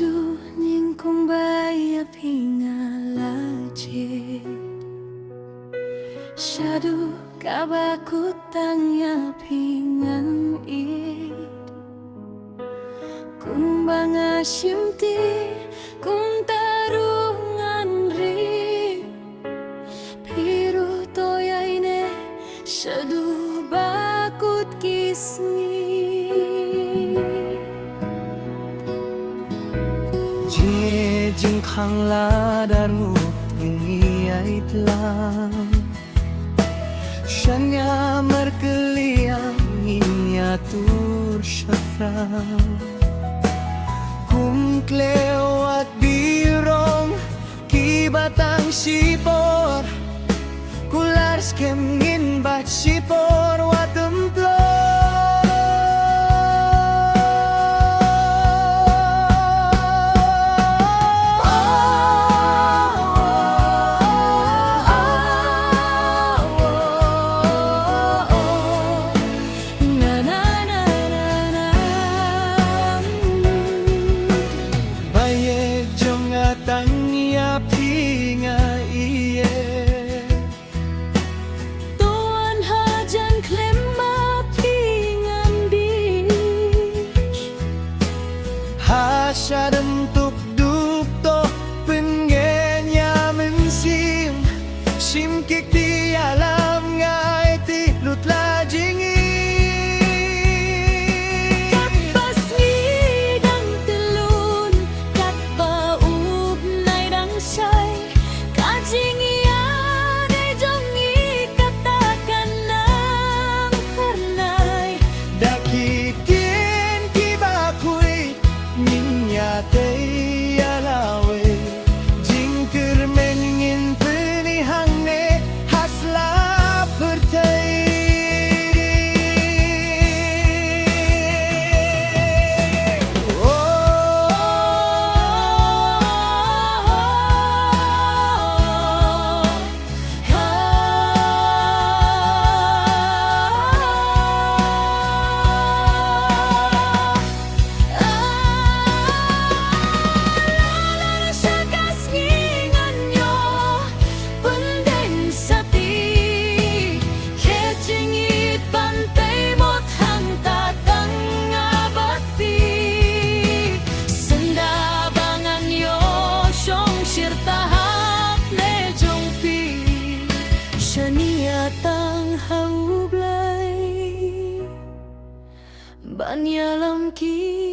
Syadu nying kong baya pingalaje Syadu kabaku tanya pingan it Kung banga simti kung tarungan ri Piru toyay ne syadu bakut kismi Jing khang la daru ini ait lang Shanya merkeliang inya tur syafrang Kum klewat birong kibatang sipor Kular skem ngin bat sipor watemplor Syadem tuk dup to pengennya mensim Sim kik di alam ngai ti lut la jingi Kat basmi dang telun Kat baub nai dang syai Kajingi ade jongi katakan nang hernai Daki kien kibakui Nyatay alawe Jingker meningin penihang ne Hasla pertai Tang hau blai ban yalam ki